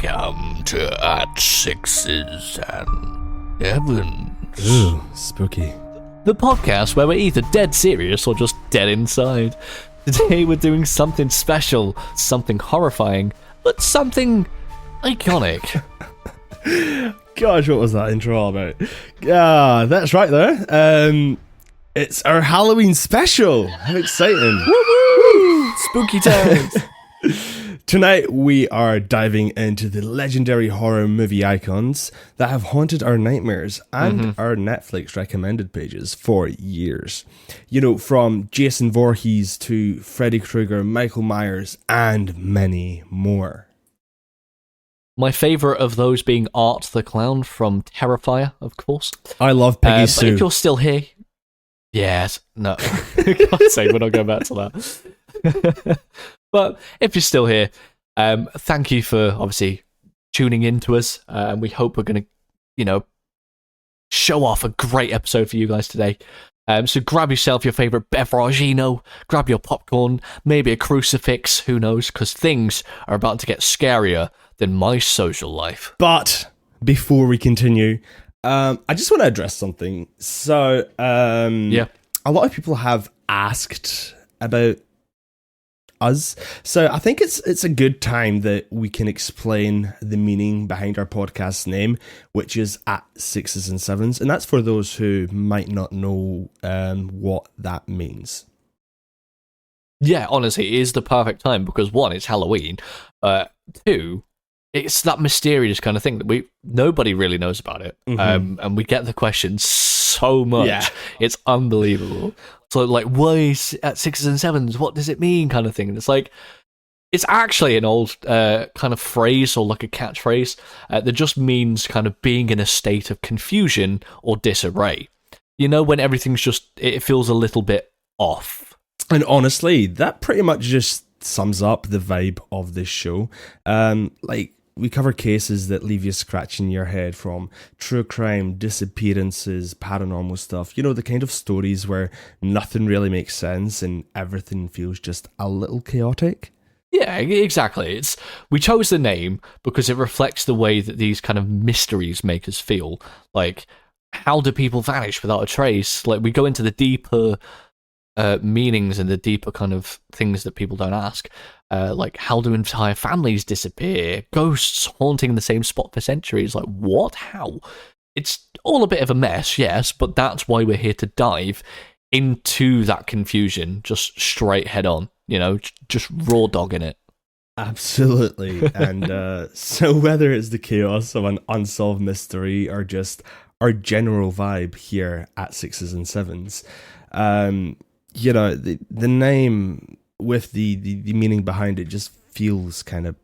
Welcome to At Sixes and Sevens. Ooh, spooky. The podcast where we're either dead serious or just dead inside. Today we're doing something special, something horrifying, but something iconic. Gosh, what was that intro all about? That's right there. It's our Halloween special. How exciting. Woo-woo! Spooky times. Tonight we are diving into the legendary horror movie icons that have haunted our nightmares and our Netflix recommended pages for years. You know, from Jason Voorhees to Freddy Krueger, Michael Myers, and many more. My favourite of those being Art the Clown from Terrifier, of course. I love Peggy But Sue. if you're still here... Yes, no. God's sake, we're not going back to that. But if you're still here, thank you for obviously tuning in to us. And we hope we're going to, show off a great episode for you guys today. So grab yourself your favourite beveragino, grab your popcorn, maybe a crucifix, who knows, because things are about to get scarier than my social life. But before we continue, I just want to address something. So, a lot of people have asked about us. So I think it's a good time that we can explain the meaning behind our podcast name, which is At Sixes and Sevens. And that's for those who might not know what that means. Yeah, honestly, it is the perfect time because one, it's Halloween. Two, it's that mysterious kind of thing that nobody really knows about it. And we get the questions so much. Yeah. It's unbelievable. So like, why is At Sixes and Sevens? What does it mean? Kind of thing. And it's like, it's actually an old kind of phrase or like a catchphrase that just means kind of being in a state of confusion or disarray. You know, when everything's just, it feels a little bit off. And honestly, that pretty much just sums up the vibe of this show. We cover cases that leave you scratching your head, from true crime, disappearances, paranormal stuff. You know, the kind of stories where nothing really makes sense and everything feels just a little chaotic. Yeah, exactly. We chose the name because it reflects the way that these kind of mysteries make us feel. Like, how do people vanish without a trace? Like, we go into the deeper meanings and the deeper kind of things that people don't ask. Like, how do entire families disappear? Ghosts haunting the same spot for centuries. Like, what? How? It's all a bit of a mess, yes, but that's why we're here to dive into that confusion, just straight head on, just raw dogging it. Absolutely. And so whether it's the chaos of an unsolved mystery or just our general vibe here at Sixes and Sevens, the name with the meaning behind it just feels kind of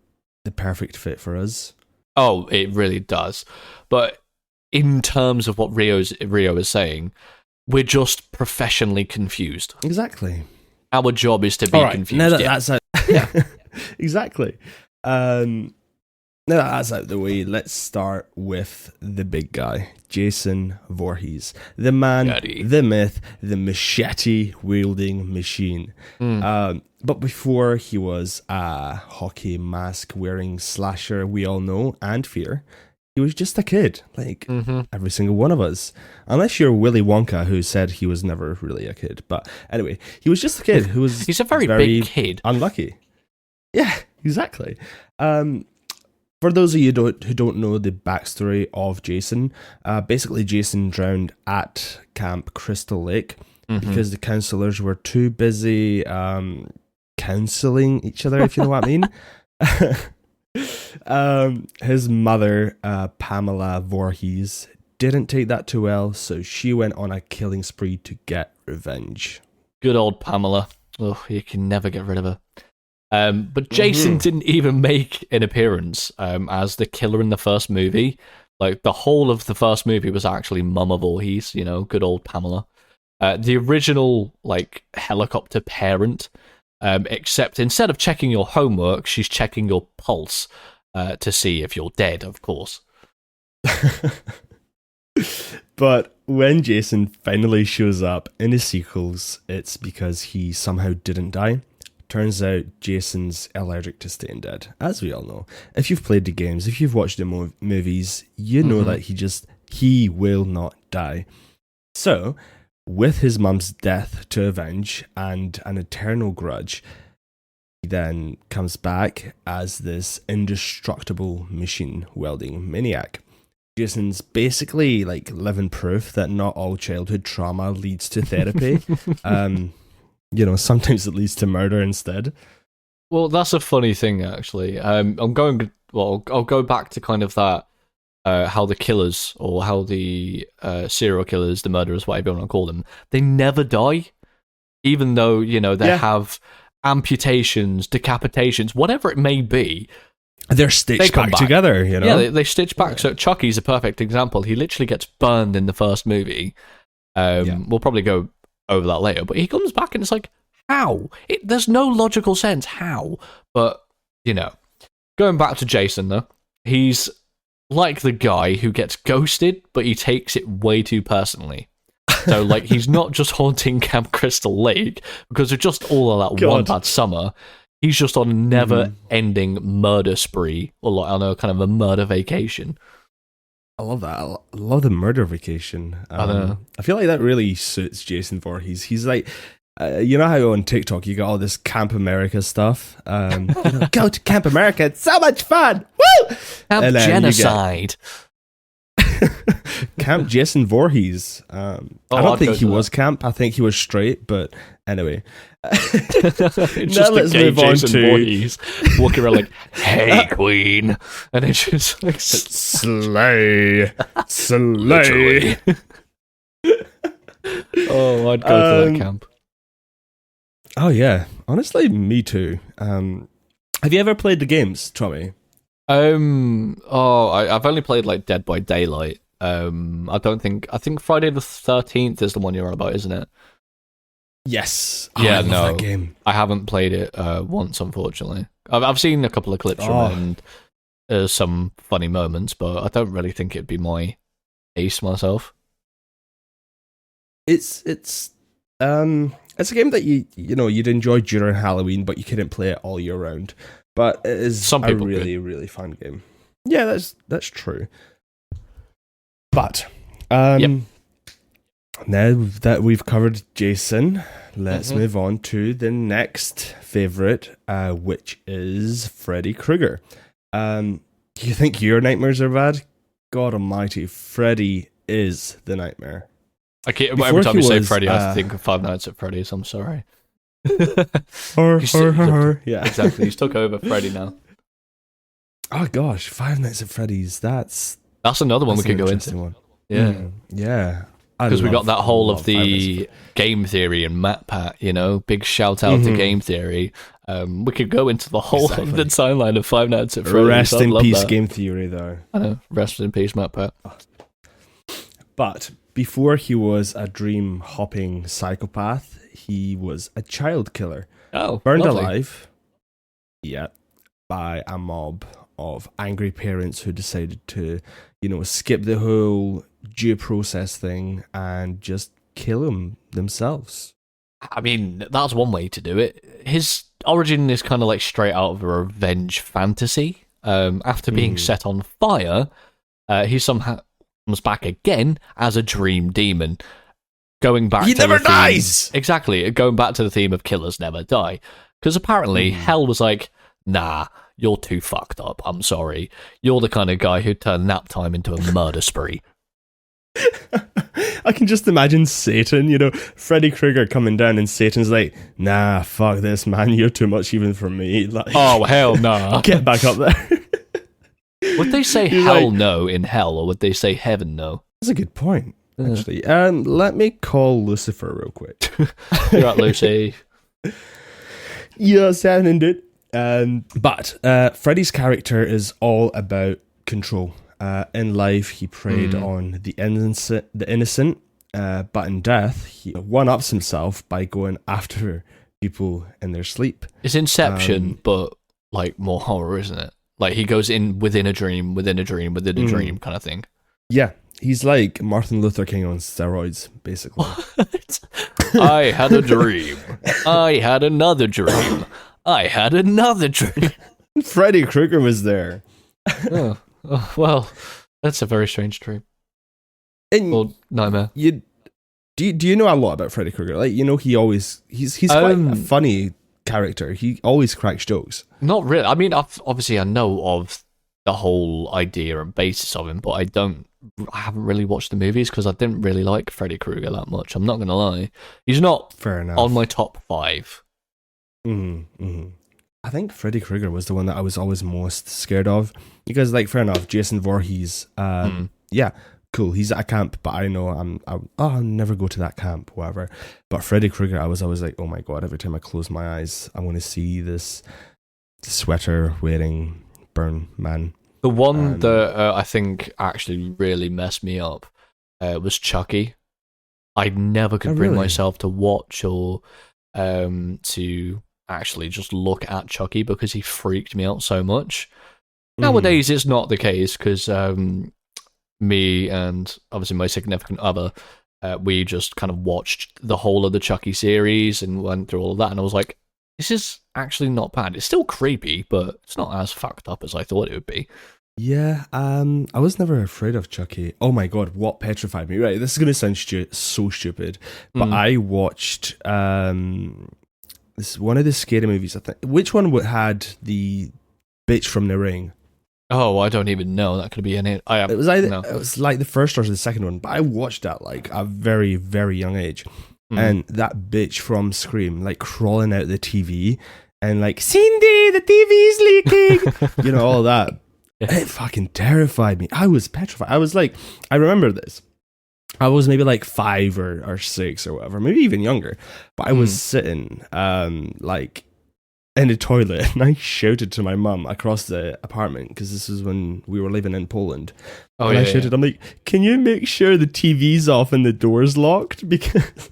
the perfect fit for us. Oh, it really does. But in terms of what Rio is saying, we're just professionally confused. Exactly. Our job is to be confused. Now that's out. Yeah, exactly. Now that that's out the way, let's start with the big guy, Jason Voorhees. The man, the myth, the machete-wielding machine. But before he was a hockey mask-wearing slasher we all know and fear, he was just a kid, like every single one of us. Unless you're Willy Wonka, who said he was never really a kid. But anyway, he was just a kid who was He's a very big kid. Unlucky. Yeah, exactly. For those of you who don't know the backstory of Jason, basically Jason drowned at Camp Crystal Lake because the counselors were too busy counseling each other, if you know what I mean. His mother, Pamela Voorhees, didn't take that too well, so she went on a killing spree to get revenge. Good old Pamela. Oh, you can never get rid of her. But Jason didn't even make an appearance as the killer in the first movie. Like, the whole of the first movie was actually Mama Voorhees, good old Pamela. The original, helicopter parent, except instead of checking your homework, she's checking your pulse to see if you're dead, of course. But when Jason finally shows up in his sequels, it's because he somehow didn't die. turns out Jason's allergic to staying dead, as we all know. If you've played the games, if you've watched the movies, you know that he will not die. So, with his mum's death to avenge and an eternal grudge, he then comes back as this indestructible machine welding maniac. Jason's basically like living proof that not all childhood trauma leads to therapy. Sometimes it leads to murder instead. Well, that's a funny thing, actually. I'll go back to kind of that, how the killers, or how the serial killers, the murderers, whatever you want to call them, they never die, even though, they have amputations, decapitations, whatever it may be. They're stitched back together, Yeah, they stitch back. So Chucky's a perfect example. He literally gets burned in the first movie. We'll probably go over that later, but he comes back and it's like, how? There's no logical sense. How? But, going back to Jason, though, he's like the guy who gets ghosted, but he takes it way too personally. So, like, he's not just haunting Camp Crystal Lake because of just all of that one bad summer. He's just on a never-ending murder spree, or like on a kind of a murder vacation. I love that. I love the murder vacation. I know. I feel like that really suits Jason Voorhees. He's like, you know how on TikTok you got all this Camp America stuff? Go to Camp America, it's so much fun! Woo! Camp Genocide. Camp Jason Voorhees. I don't think he was camp. I think he was straight, but anyway. Now let's move on to Voorhees walking around like, hey, queen. And it's just like, slay. Oh, I'd go to that camp. Oh, yeah. Honestly, me too. Have you ever played the games, Tommy? I've only played like Dead by Daylight. I think Friday the 13th is the one you're on about, isn't it? Yes. Yeah, I love that game. I haven't played it once, unfortunately. I've seen a couple of clips from it and some funny moments, but I don't really think it'd be my ace myself. It's a game that you'd enjoy during Halloween, but you couldn't play it all year round. But it is a really, really fun game. Yeah, that's true. But now that we've covered Jason, let's move on to the next favorite, which is Freddy Krueger. Do you think your nightmares are bad? God almighty, Freddy is the nightmare. Every time you say Freddy, I think of Five Nights at Freddy's. I'm sorry. Yeah, exactly. He's took over Freddy now. Oh gosh, Five Nights at Freddy's. That's another one we could go into. One. Yeah, yeah. Because we got that whole of the game theory and MatPat. Big shout out to game theory. We could go into the whole of the timeline of Five Nights at Freddy's. Rest in peace, game theory, though. I know. Rest in peace, MatPat. But before he was a dream hopping psychopath, he was a child killer. Oh, burned lovely. alive. Yeah, by a mob of angry parents who decided to, skip the whole due process thing and just kill him themselves. I mean, that's one way to do it. His origin is kind of like straight out of a revenge fantasy. After being set on fire, he somehow comes back again as a dream demon. Going back he to never the theme, dies! Exactly, going back to the theme of killers never die. Because apparently hell was like, nah, you're too fucked up, I'm sorry. You're the kind of guy who'd turn nap time into a murder spree. I can just imagine Satan, Freddy Krueger coming down and Satan's like, nah, fuck this, man, you're too much even for me. Like, oh, hell no. Get back up there. Would they say hell no in hell, or would they say heaven no? That's a good point, actually. Let me call Lucifer real quick. You're right, Lucy. Yes, indeed. But Freddy's character is all about control. In life, he preyed on the innocent, but in death, he one-ups himself by going after people in their sleep. It's Inception, but like more horror, isn't it? Like he goes in within a dream, within a dream, within a dream kind of thing. Yeah, He's like Martin Luther King on steroids, basically. What? I had a dream. I had another dream. I had another dream. Freddy Krueger was there. Oh, well, that's a very strange dream. Or nightmare. Do you know a lot about Freddy Krueger? Like, he's quite a funny character. He always cracks jokes. Not really. I mean, obviously I know of the whole idea and basis of him, but I haven't really watched the movies because I didn't really like Freddy Krueger that much. I'm not going to lie. He's not fair enough on my top 5. I think Freddy Krueger was the one that I was always most scared of because, like, fair enough, Jason Voorhees, yeah, cool, he's at a camp, but I know I'll never go to that camp, whatever. But Freddy Krueger, I was always like, oh my god, every time I close my eyes, I want to see this sweater wearing burn man. The one that I think actually really messed me up was Chucky. I never could bring myself to watch or to actually just look at Chucky because he freaked me out so much. Nowadays, it's not the case because me and obviously my significant other, we just kind of watched the whole of the Chucky series and went through all of that, and I was like, this is actually not bad. It's still creepy, but it's not as fucked up as I thought it would be. Yeah, I was never afraid of Chucky. Oh my god, what petrified me? Right, this is going to sound so stupid, but I watched this one of the scary movies, I think. Which one had the bitch from The Ring? Oh, I don't even know. That could be in it. It was like the first or the second one, but I watched that like a very, very young age. And that bitch from Scream, like crawling out the TV and like, Cindy, the TV's leaking, you know, all that. Yeah. It fucking terrified me. I was petrified. I was like, I remember this. I was maybe like 5 or 6 or whatever, maybe even younger. But I was sitting like in the toilet and I shouted to my mum across the apartment because this was when we were living in Poland. And I shouted, I'm like, can you make sure the TV's off and the door's locked? Because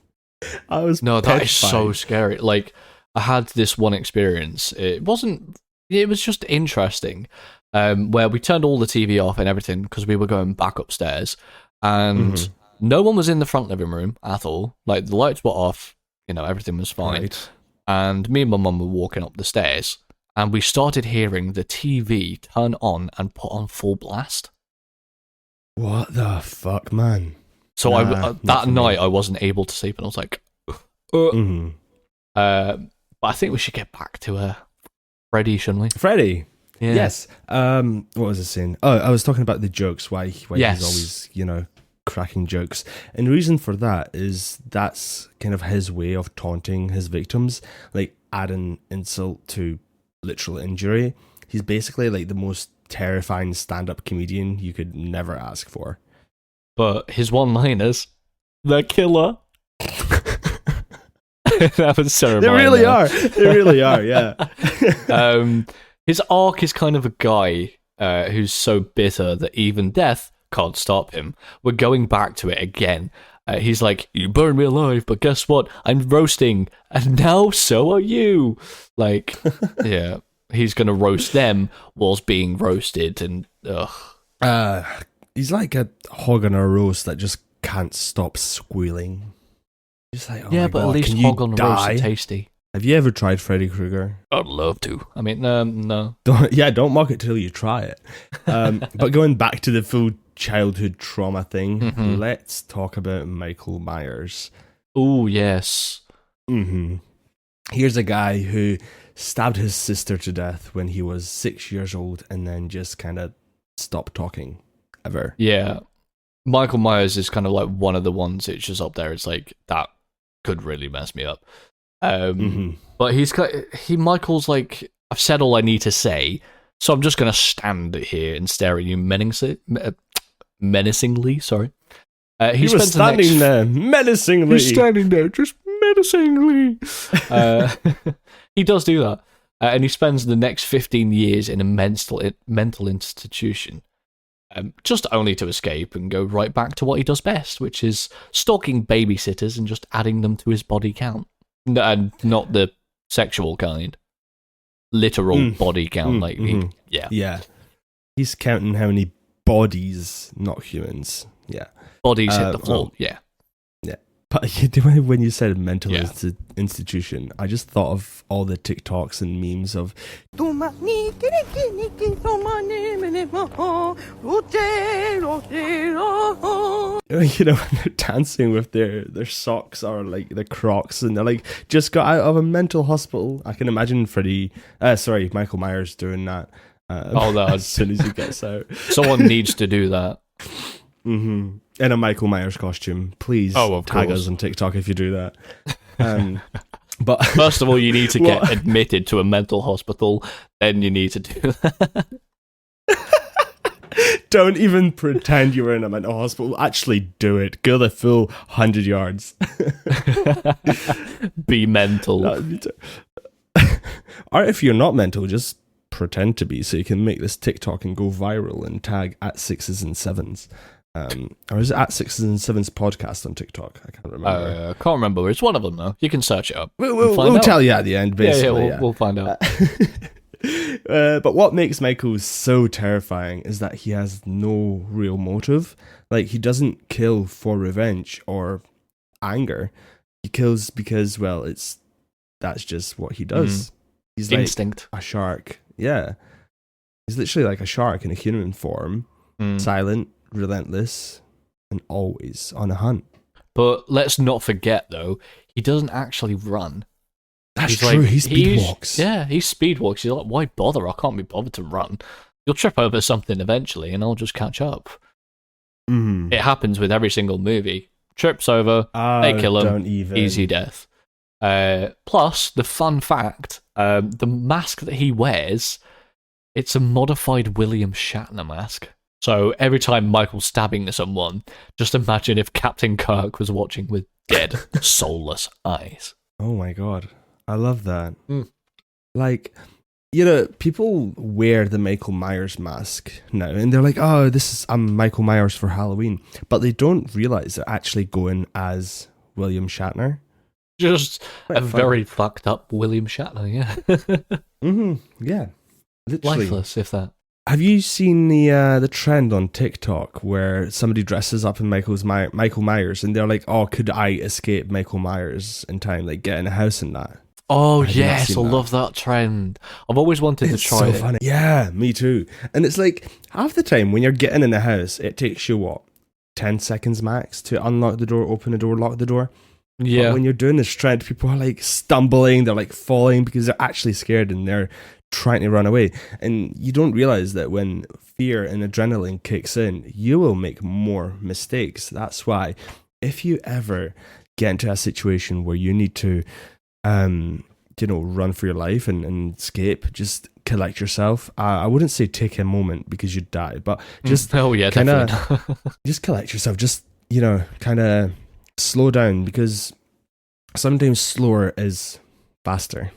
I was petrified. That is so scary. Like, I had this one experience. It was just interesting. Where we turned all the TV off and everything because we were going back upstairs, and no one was in the front living room at all. Like, the lights were off, everything was fine. Right. And me and my mum were walking up the stairs, and we started hearing the TV turn on and put on full blast. What the fuck, man? So that night I wasn't able to sleep, and I was like, but I think we should get back to Freddy, shouldn't we? Freddy. Yeah. Yes. What was I saying? Oh, I was talking about the jokes. Why he's always, cracking jokes. And the reason for that is that's kind of his way of taunting his victims, like adding insult to literal injury. He's basically like the most terrifying stand-up comedian you could never ask for. But his one-liners, the killer. That was so They really are. They really are, yeah. His arc is kind of a guy who's so bitter that even death can't stop him. We're going back to it again. He's like, you burned me alive, but guess what? I'm roasting, and now so are you. Like, yeah, he's going to roast them whilst being roasted, and ugh. He's like a hog on a roast that just can't stop squealing. Just like, oh yeah, but God, at least hog on a roast is tasty. Have you ever tried Freddy Krueger? I'd love to. I mean, no. Don't mock it till you try it. But going back to the full childhood trauma thing, let's talk about Michael Myers. Oh, yes. Here's a guy who stabbed his sister to death when he was 6 years old and then just kind of stopped talking ever. Yeah. Michael Myers is kind of like one of the ones that's just up there. It's like, that could really mess me up. But Michael's like, I've said all I need to say, so I'm just going to stand here and stare at you menacingly. Sorry. He was standing there menacingly. He's standing there just menacingly. He does do that. And he spends the next 15 years in a mental institution. Just only to escape and go right back to what he does best, which is stalking babysitters and just adding them to his body count. And not the sexual kind. Literal body count. Yeah. He's counting how many bodies, not humans, Yeah. Bodies hit the floor. Well, yeah. But when you said mental institution, I just thought of all the TikToks and memes of when they're dancing with their socks or like the Crocs, and they're like just got out of a mental hospital. I can imagine Michael Myers doing that. As soon as he gets out, someone needs to do that. Mm-hmm. In a Michael Myers costume, please tag us on TikTok if you do that. But first of all, you need to get admitted to a mental hospital. Then you need to do that. Don't even pretend you were in a mental hospital. Actually do it. Go the full 100 yards. Be mental. Or if you're not mental, just pretend to be, so you can make this TikTok and go viral and tag at Sixes and Sevens. Or is it at Sixes and Sevens podcast on TikTok? I can't remember. Can't remember. It's one of them though. You can search it up. We'll tell you at the end. Basically, we'll find out. But what makes Michael so terrifying is that he has no real motive. Like, he doesn't kill for revenge or anger. He kills because, well, that's just what he does. He's instinct. Like a shark. Yeah. He's literally like a shark in a human form. Silent, relentless, and always on a hunt. But let's not forget, though, he doesn't actually run. That's true. He speedwalks. Yeah, he speedwalks. He's like, why bother? I can't be bothered to run. You'll trip over something eventually, and I'll just catch up. It happens with every single movie. Trips over, they kill him, easy death. Plus, the fun fact, the mask that he wears, it's a modified William Shatner mask. So every time Michael's stabbing someone, just imagine if Captain Kirk was watching with dead, soulless eyes. Oh my god. I love that. Like, people wear the Michael Myers mask now, and they're like, oh, I'm Michael Myers for Halloween. But they don't realize they're actually going as William Shatner. Just a very fucked up William Shatner, yeah. Yeah. Literally. Lifeless, if that. Have you seen the trend on TikTok where somebody dresses up in Michael Myers, and they're like, "Oh, could I escape Michael Myers in time? Like, get in a house and that." Oh yes, I love that trend. I've always wanted to try it. Funny. Yeah, me too. And it's like half the time when you're getting in a house, it takes you 10 seconds max to unlock the door, open the door, lock the door. Yeah. But when you're doing this trend, people are like stumbling, they're like falling because they're actually scared and they're trying to run away. And you don't realize that when fear and adrenaline kicks in, you will make more mistakes. That's why if you ever get into a situation where you need to run for your life and escape, just collect yourself. I wouldn't say take a moment because you'd die, but just just collect yourself. Just kind of slow down, because sometimes slower is faster.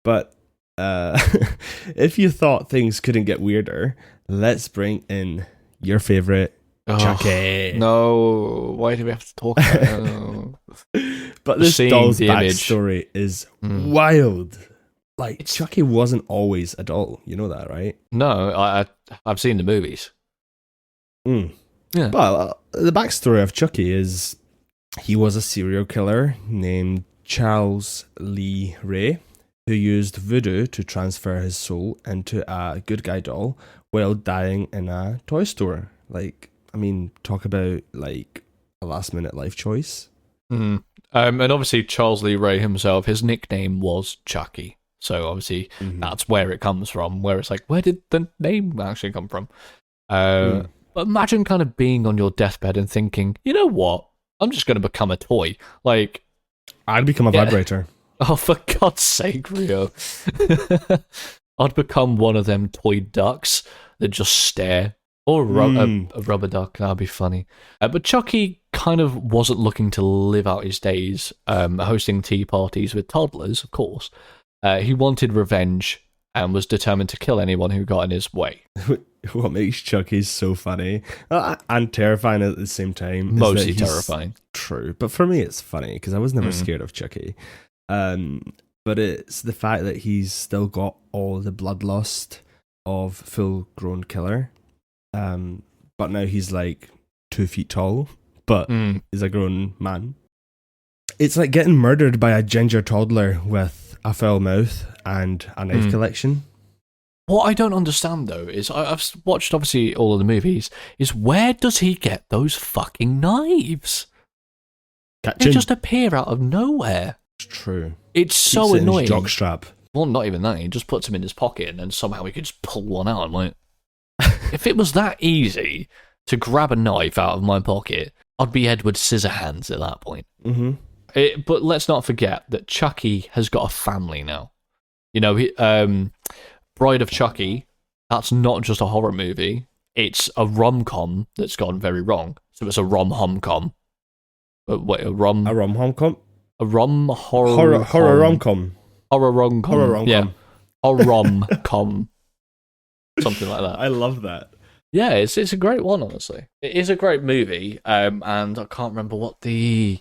But if you thought things couldn't get weirder, let's bring in your favorite Chucky. No, why do we have to talk about it? But this doll's backstory is wild. Like, Chucky wasn't always a doll. You know that, right? No, I've seen the movies. Yeah. Well, the backstory of Chucky is he was a serial killer named Charles Lee Ray, who used voodoo to transfer his soul into a good guy doll while dying in a toy store. Like, I mean, talk about like a last minute life choice. And obviously Charles Lee Ray himself, his nickname was Chucky. So obviously that's where it comes from, where it's like, where did the name actually come from? But imagine kind of being on your deathbed and thinking, you know what? I'm just going to become a toy. Like, I'd become a vibrator. Oh, for God's sake, Rio. I'd become one of them toy ducks that just stare. Or a rubber duck, that'd be funny. But Chucky kind of wasn't looking to live out his days hosting tea parties with toddlers, of course. He wanted revenge and was determined to kill anyone who got in his way. What makes Chucky so funny and terrifying at the same time. Mostly terrifying. True. But for me, it's funny because I was never scared of Chucky. But it's the fact that he's still got all the bloodlust of full-grown killer. But now he's like 2 feet tall, but is a grown man. It's like getting murdered by a ginger toddler with a foul mouth and a knife collection. What I don't understand, though, is I've watched, obviously, all of the movies, is where does he get those fucking knives? They just appear out of nowhere. It's true. It's so annoying. In his jockstrap. Well, not even that. He just puts them in his pocket and then somehow he could just pull one out. I'm like, if it was that easy to grab a knife out of my pocket, I'd be Edward Scissorhands at that point. Mm-hmm. But let's not forget that Chucky has got a family now. You know, Bride of Chucky, that's not just a horror movie. It's a rom-com that's gone very wrong. So it's a rom-hom-com. Wait, a rom-hom-com? A horror rom-com. Horror rom-com. Horror rom-com. Yeah. Horror rom-com. Something like that. I love that. Yeah, it's a great one, honestly. It is a great movie, and I can't remember what the...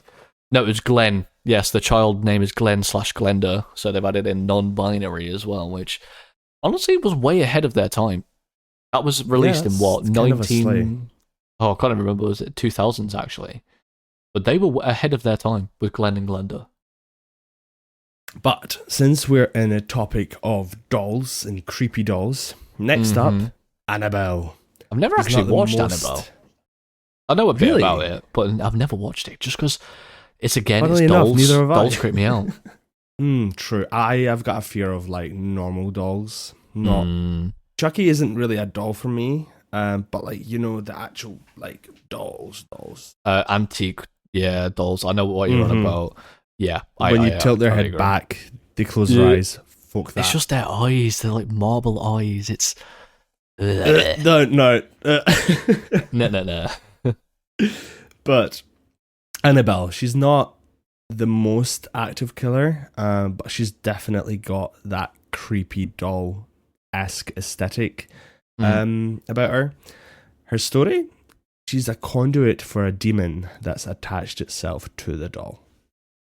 No, it was Glenn. Yes, the child name is Glenn/Glenda, so they've added in non-binary as well, which honestly was way ahead of their time. That was released in what, 19... Oh, I can't even remember, was it 2000s actually? But they were ahead of their time with Glenn and Glenda. But since we're in a topic of dolls and creepy dolls, next up, Annabelle. I've never actually watched Annabelle. I know a bit about it, but I've never watched it just because it's dolls. Neither have I. Dolls creep me out. True. I've got a fear of like normal dolls. Chucky isn't really a doll for me, but like, you know, the actual like dolls. Antique, dolls. I know what you're on about. Yeah, when you tilt their head back, they close their eyes. Fuck that. It's just their eyes. They're like marble eyes. It's no. No. But Annabelle, she's not the most active killer, but she's definitely got that creepy doll-esque aesthetic about her. Her story, she's a conduit for a demon that's attached itself to the doll.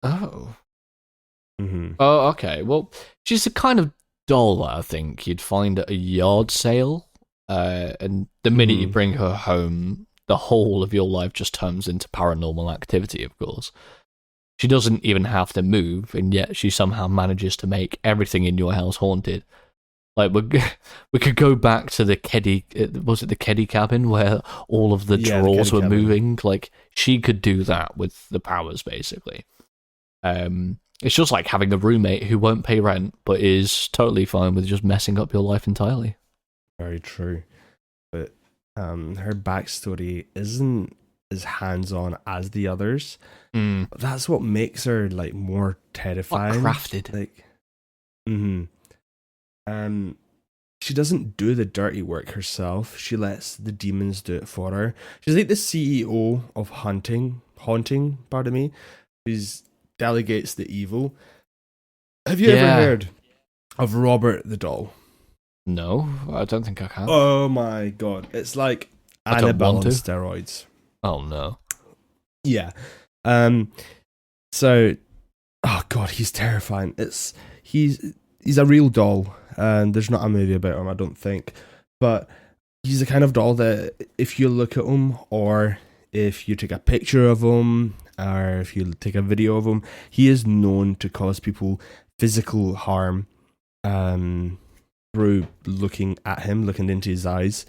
Oh. Mm-hmm. Oh, okay. Well, she's the kind of doll that I think you'd find at a yard sale, and the minute you bring her home, the whole of your life just turns into paranormal activity, of course. She doesn't even have to move, and yet she somehow manages to make everything in your house haunted. Like, we could go back to the Keddy, was it the Keddy cabin, where all of the drawers were moving? Like, she could do that with the powers, basically. It's just like having a roommate who won't pay rent, but is totally fine with just messing up your life entirely. Very true. But her backstory isn't as hands-on as the others. But that's what makes her like more terrifying. What crafted. Like, she doesn't do the dirty work herself. She lets the demons do it for her. She's like the CEO of haunting, pardon me. She's delegates the evil. Have you ever heard of Robert the Doll? No, I don't think I can. Oh my god, it's like Annabelle on steroids. Oh no. Yeah. So, oh god, he's terrifying. He's a real doll, and there's not a movie about him, I don't think. But he's the kind of doll that if you look at him, or if you take a picture of him, or if you take a video of him, he is known to cause people physical harm through looking at him, looking into his eyes.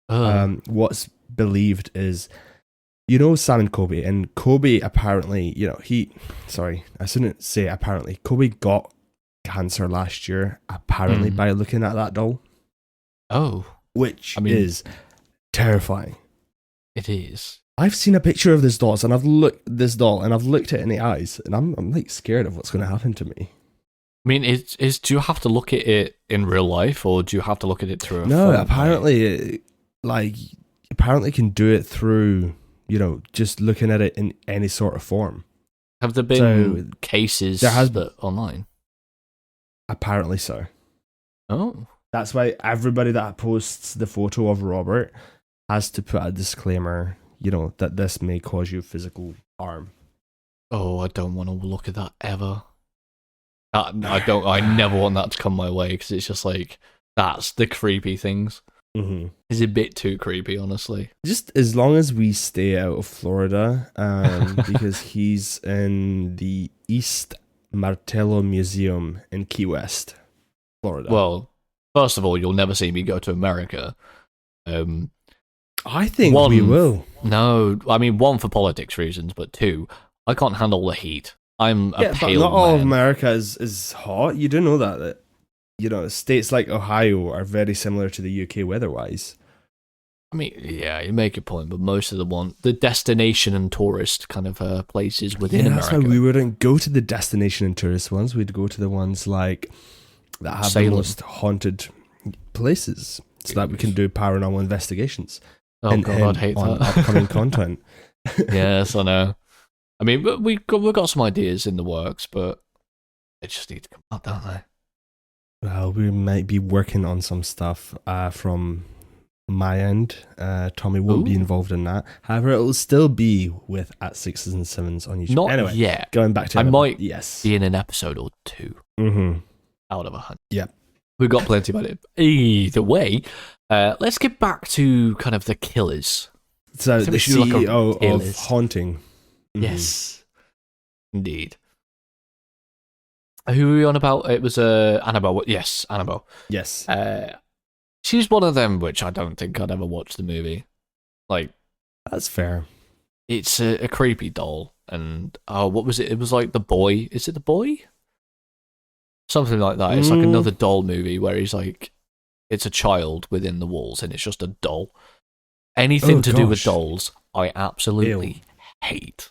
What's believed is, you know, Sam and Kobe apparently, you know, I shouldn't say apparently, Kobe got cancer last year, apparently, by looking at that doll. Oh. Which is terrifying. It is. I've seen a picture of this doll, and I've looked at it in the eyes, and I'm like scared of what's going to happen to me. I mean, do you have to look at it in real life, or do you have to look at it through a phone? Apparently, apparently can do it through, you know, just looking at it in any sort of form. Have there been cases that online? Apparently so. Oh. That's why everybody that posts the photo of Robert has to put a disclaimer, you know, that this may cause you physical harm. Oh, I don't want to look at that ever. I never want that to come my way, because it's just like, that's the creepy things. Mm-hmm. He's a bit too creepy, honestly. Just as long as we stay out of Florida, because he's in the East Martello Museum in Key West, Florida. Well, first of all, you'll never see me go to America. I think we will. No, I mean, one, for politics reasons, but two, I can't handle the heat. I'm a pale but not all of man. America is hot. You do know that states like Ohio are very similar to the UK weather-wise. I mean, yeah, you make a point, but most of the destination and tourist kind of places within America. That's why we wouldn't go to the destination and tourist ones. We'd go to the ones like that have Salem. the most haunted places, so that we can do paranormal investigations. Oh god, I'd hate on that. upcoming content. Yes, I know. I mean, we've got some ideas in the works, but they just need to come out, don't they? Well, we might be working on some stuff from my end. Tommy won't be involved in that. However, it will still be with at 6s and 7s on YouTube. Not anyway, yet. Going back to I might yes. be in an episode or two out of 100. Yeah. We've got plenty of it. Either way, let's get back to kind of the killers. So the CEO of Haunting. Mm-hmm. Yes, indeed. Who were we on about? It was Annabelle. Yes, Annabelle. Yes. She's one of them which I don't think I'd ever watch the movie. Like, that's fair. It's a creepy doll, and what was it? It was like The Boy. Is it The Boy? Something like that. It's like another doll movie where he's like, it's a child within the walls, and it's just a doll. Anything to do with dolls, I absolutely hate.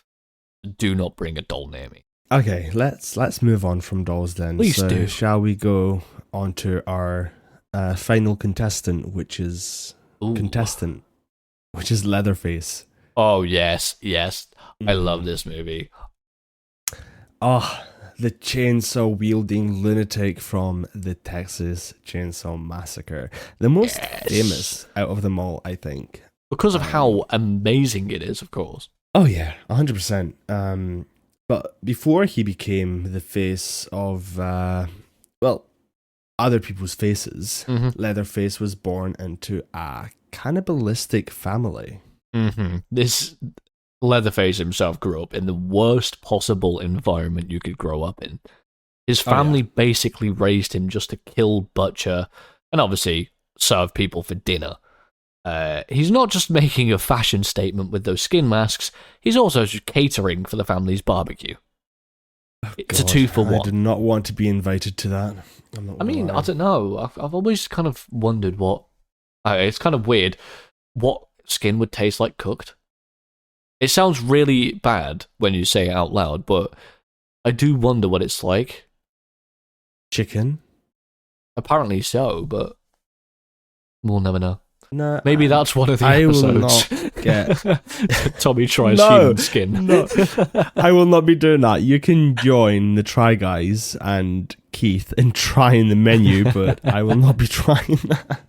Do not bring a doll near me. Okay, let's move on from dolls then. Please do. Shall we go on to our final contestant, which is Leatherface. Oh yes. I love this movie. Oh, the chainsaw wielding lunatic from the Texas Chainsaw Massacre. The most famous out of them all, I think. Because of how amazing it is, of course. Oh yeah, 100%. But before he became the face of, other people's faces, Leatherface was born into a cannibalistic family. This Leatherface himself grew up in the worst possible environment you could grow up in. His family basically raised him just to kill, butcher, and obviously serve people for dinner. He's not just making a fashion statement with those skin masks, he's also just catering for the family's barbecue. It's a 2-for-1. I did not want to be invited to that. I mean, I don't know. I've always kind of wondered what... it's kind of weird what skin would taste like cooked. It sounds really bad when you say it out loud, but I do wonder what it's like. Chicken? Apparently so, but we'll never know. No, maybe that's one of the episodes. I will not get... Tommy tries human skin. No, I will not be doing that. You can join the Try Guys and Keith in trying the menu, but I will not be trying that.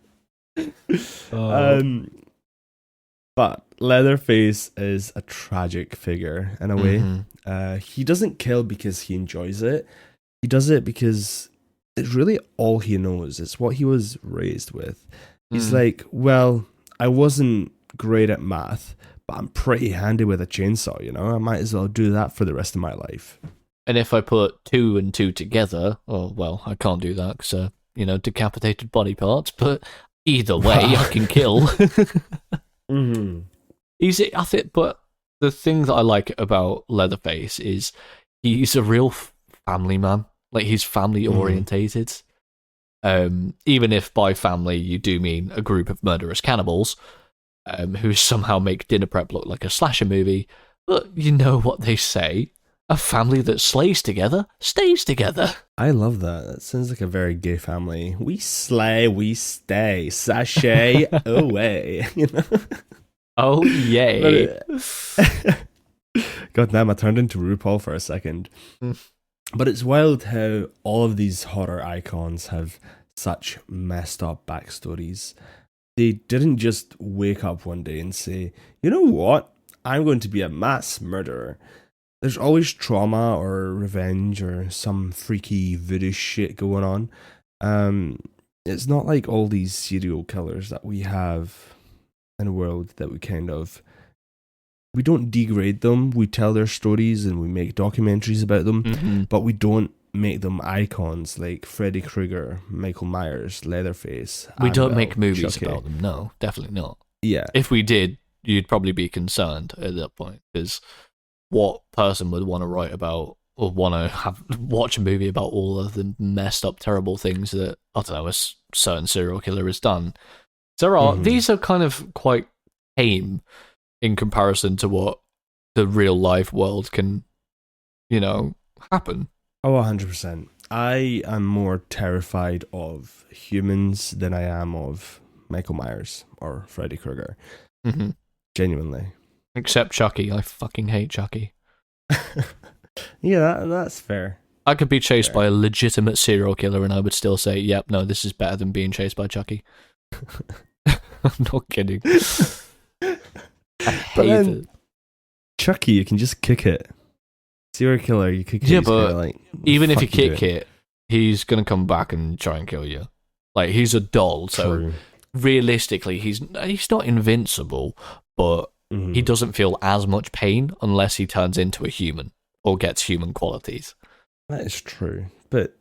But Leatherface is a tragic figure in a way. He doesn't kill because he enjoys it. He does it because it's really all he knows. It's what he was raised with. He's like, well, I wasn't great at math, but I'm pretty handy with a chainsaw, I might as well do that for the rest of my life. And if I put 2 and 2 together, I can't do that because, decapitated body parts, but either way, I can kill. But the thing that I like about Leatherface is he's a real family man. Like, he's family orientated. Even if by family you do mean a group of murderous cannibals who somehow make dinner prep look like a slasher movie, but you know what they say, a family that slays together stays together. I love that. That sounds like a very gay family. We slay, we stay, sashay away, Oh, yay. God damn, I turned into RuPaul for a second. But it's wild how all of these horror icons have such messed up backstories. They didn't just wake up one day and say, you know what, I'm going to be a mass murderer. There's always trauma or revenge or some freaky voodoo shit going on. it's not like all these serial killers that we have in the world that we don't degrade them. We tell their stories and we make documentaries about them, but we don't make them icons like Freddy Krueger, Michael Myers, Leatherface. We Annabelle, don't make movies Chucky. about them. No, definitely not. Yeah. If we did, you'd probably be concerned at that point, because what person would want to write about or want to watch a movie about all of the messed up, terrible things that, I don't know, a certain serial killer has done? These are kind of quite tame in comparison to what the real life world can, happen. Oh, 100%. I am more terrified of humans than I am of Michael Myers or Freddy Krueger. Mm-hmm. Genuinely. Except Chucky. I fucking hate Chucky. Yeah, that's fair. I could be chased by a legitimate serial killer and I would still say, yep, no, this is better than being chased by Chucky. I'm not kidding. I hate it. Chucky, you can just kick it. Serial killer, you kick it. Yeah, but even if you kick it, he's going to come back and try and kill you. Like, he's a doll, so realistically, he's not invincible, but he doesn't feel as much pain unless he turns into a human or gets human qualities. That is true, but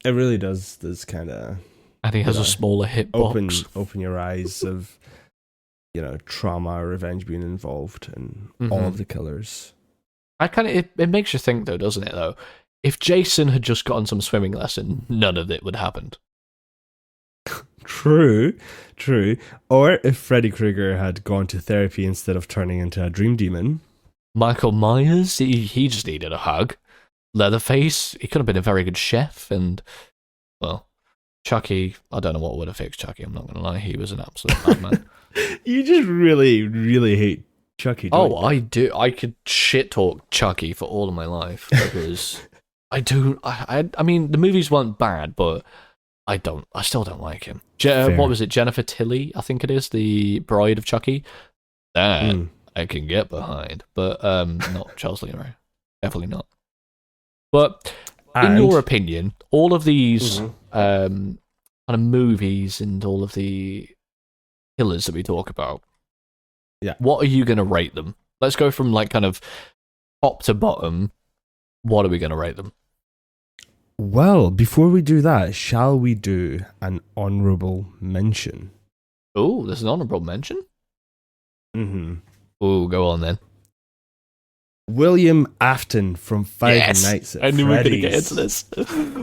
it really does kind of... And he has a smaller hitbox. Open your eyes of, trauma or revenge being involved in all of the killers. It makes you think, though, doesn't it, though? If Jason had just gotten some swimming lesson, none of it would happen. True. Or if Freddy Krueger had gone to therapy instead of turning into a dream demon. Michael Myers, he just needed a hug. Leatherface, he could have been a very good chef, and, well, Chucky, I don't know what would have fixed Chucky, I'm not going to lie, he was an absolute madman. You just really, really hate Chucky, don't you? I do. I could shit talk Chucky for all of my life, because I do. I mean, the movies weren't bad, but I still don't like him. What was it? Jennifer Tilly, I think it is, the bride of Chucky. That I can get behind, but not Charles Lee Ray. Definitely not. But in your opinion, all of these kind of movies and all of the killers that we talk about, what are you going to rate them? Let's go from like kind of top to bottom. What are we going to rate them? Well, before we do that, shall we do an honourable mention? Oh, there's an honourable mention? Mm-hmm. Oh, go on then. William Afton from Five Nights at Freddy's. I knew we were going to get into this.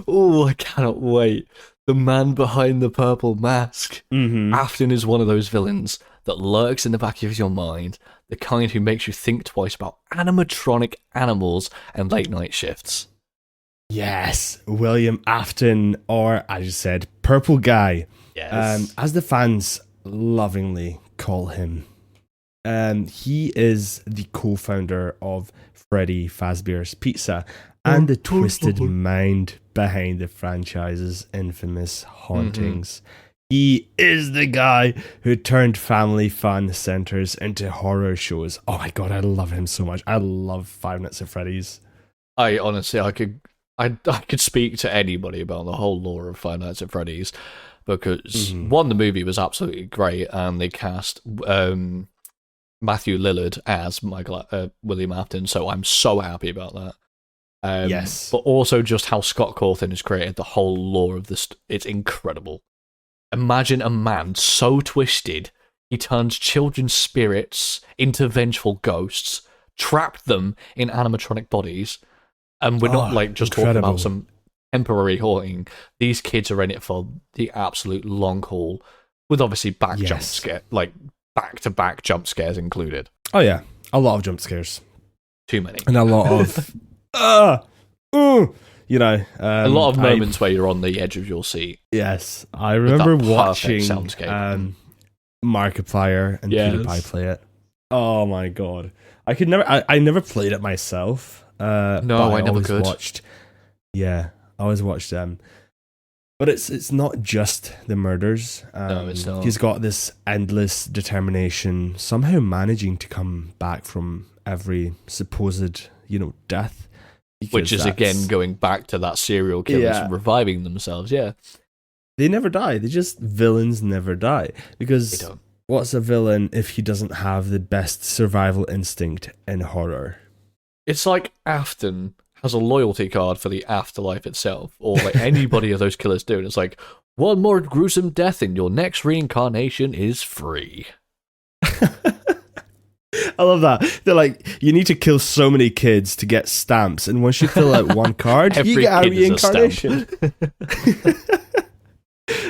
Oh, I cannot wait. The man behind the purple mask. Afton is one of those villains that lurks in the back of your mind, the kind who makes you think twice about animatronic animals and late night shifts. Yes, William Afton, or as you said, Purple Guy. Yes. As the fans lovingly call him. He is the co-founder of Freddy Fazbear's Pizza and the twisted mind behind the franchise's infamous hauntings. He is the guy who turned family fun centers into horror shows. Oh my god, I love him so much. I love Five Nights at Freddy's. I honestly, I could speak to anybody about the whole lore of Five Nights at Freddy's, because one, the movie was absolutely great, and they cast Matthew Lillard as William Afton, so I'm so happy about that. Yes. But also just how Scott Cawthon has created the whole lore of this. It's incredible. Imagine a man so twisted, he turns children's spirits into vengeful ghosts, trapped them in animatronic bodies, and we're not like just talking about some temporary haunting. These kids are in it for the absolute long haul, with obviously jump scare, like back-to-back jump scares included. Oh yeah, a lot of jump scares. Too many. And a lot of a lot of moments where you're on the edge of your seat. Yes, I remember watching Markiplier and PewDiePie play it. Oh my god, I never played it myself. No, I never could. I always watched them. But it's not just the murders. No, it's not. He's got this endless determination, somehow managing to come back from every supposed, death. Which is, again, going back to that serial killers reviving themselves, yeah. They never die. Villains never die. Because what's a villain if he doesn't have the best survival instinct in horror? It's like Afton has a loyalty card for the afterlife itself, or like anybody of those killers do. And it's like, one more gruesome death and your next reincarnation is free. I love that. They're like, you need to kill so many kids to get stamps, and once you fill out one card, you get a reincarnation.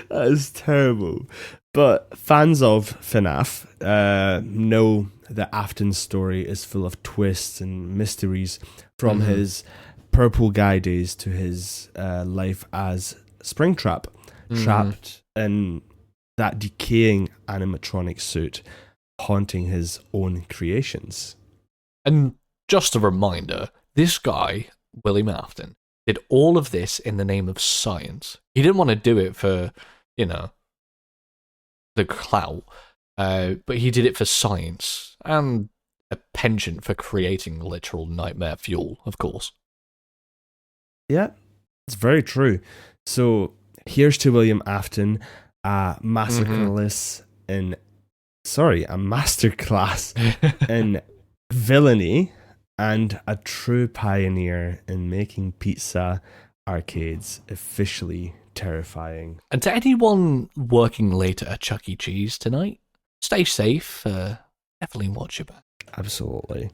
That is terrible. But fans of FNAF know that Afton's story is full of twists and mysteries, from his purple guy days to his life as Springtrap, trapped in that decaying animatronic suit, haunting his own creations. And just a reminder, this guy, William Afton, did all of this in the name of science. He didn't want to do it for, the clout, but he did it for science and a penchant for creating literal nightmare fuel, of course. Yeah, it's very true. So here's to William Afton, a masterclass in villainy and a true pioneer in making pizza arcades officially terrifying. And to anyone working late at a Chuck E. Cheese tonight, stay safe. Definitely watch your back. Absolutely.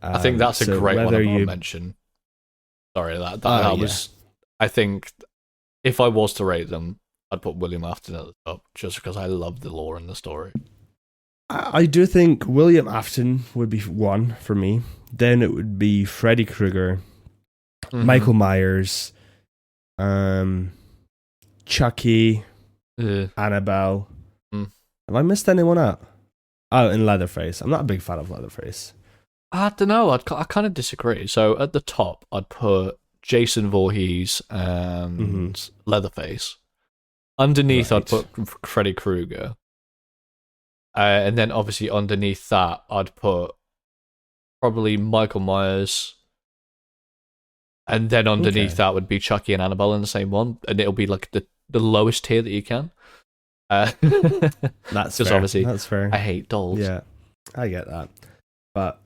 I think that's a great one to mention. Sorry, that was. I think if I was to rate them, I'd put William Afton at the top just because I love the lore and the story. I do think William Afton would be one for me. Then it would be Freddy Krueger, Michael Myers, Chucky, Annabelle. Have I missed anyone out? Oh, and Leatherface. I'm not a big fan of Leatherface. I don't know. I kind of disagree. So at the top, I'd put Jason Voorhees and Leatherface. Underneath, I'd put Freddy Krueger. And then obviously underneath that, I'd put probably Michael Myers. And then underneath that would be Chucky and Annabelle in the same one. And it'll be like the lowest tier that you can. That's fair. Obviously, that's fair. I hate dolls. Yeah, I get that. But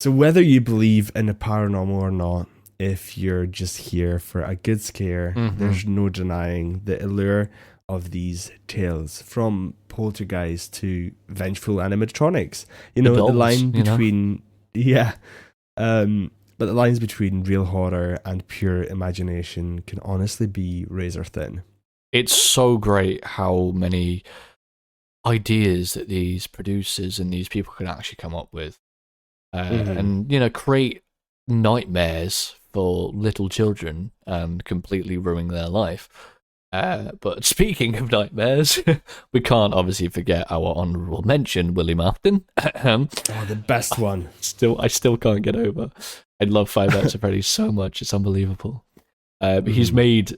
so whether you believe in the paranormal or not, if you're just here for a good scare, there's no denying the allure of these tales, from poltergeist to vengeful animatronics. The line between but the lines between real horror and pure imagination can honestly be razor thin. It's so great how many ideas that these producers and these people can actually come up with, and create nightmares for little children and completely ruin their life. But speaking of nightmares, we can't obviously forget our honourable mention, William Afton. The best one. I still can't get over. I love Five Nights at Freddy's so much; it's unbelievable. But he's made,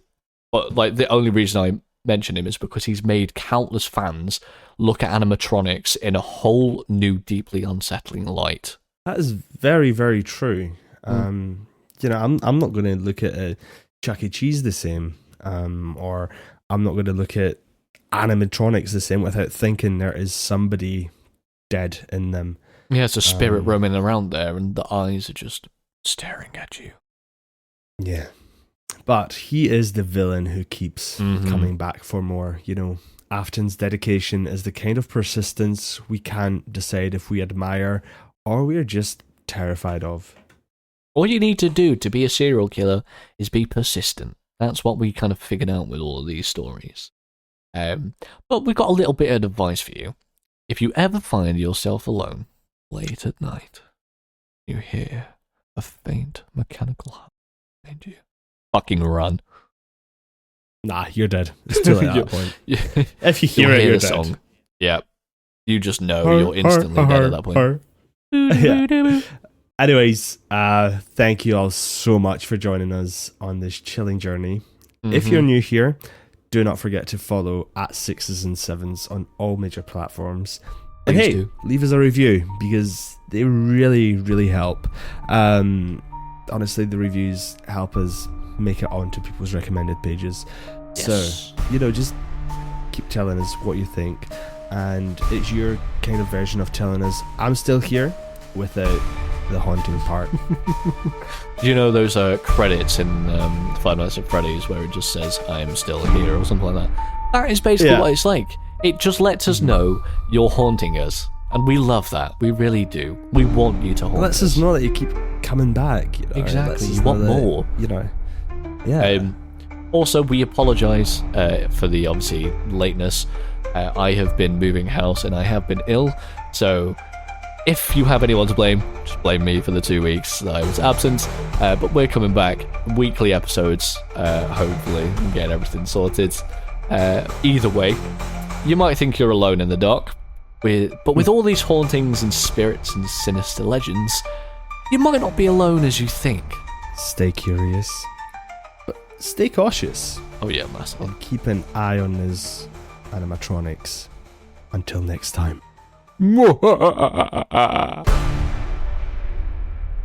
the only reason I mention him is because he's made countless fans look at animatronics in a whole new, deeply unsettling light. That is very, very true. I'm not going to look at a Chuck E. Cheese the same. Or I'm not going to look at animatronics the same without thinking there is somebody dead in them. Yeah, it's a spirit roaming around there, and the eyes are just staring at you. Yeah. But he is the villain who keeps coming back for more. Afton's dedication is the kind of persistence we can't decide if we admire or we're just terrified of. All you need to do to be a serial killer is be persistent. That's what we kind of figured out with all of these stories. But we've got a little bit of advice for you. If you ever find yourself alone, late at night, you hear a faint mechanical hum behind you, fucking run. Nah, you're dead. It's too late at that point. If you hear the you're song. dead. Yeah. You just know you're instantly dead at that point. Yeah. Anyways, thank you all so much for joining us on this chilling journey. If you're new here, do not forget to follow at Sixes and Sevens on all major platforms. And leave us a review because they really, really help. Honestly, the reviews help us make it onto people's recommended pages. Yes. So, just keep telling us what you think. And it's your kind of version of telling us, I'm still here, without the haunting part. Do you know those credits in Five Nights at Freddy's where it just says, I'm still here, or something like that? That is basically what it's like. It just lets us know you're haunting us. And we love that. We really do. We want you to haunt us. It lets us know that you keep coming back. Exactly. You want more. Yeah. Also, we apologise for the, obviously, lateness. I have been moving house and I have been ill. So, if you have anyone to blame, just blame me for the 2 weeks that I was absent. But we're coming back. Weekly episodes, hopefully, and get everything sorted. Either way, you might think you're alone in the dark. But with all these hauntings and spirits and sinister legends, you might not be alone as you think. Stay curious. But stay cautious. Oh yeah, massive. And keep an eye on his animatronics. Until next time.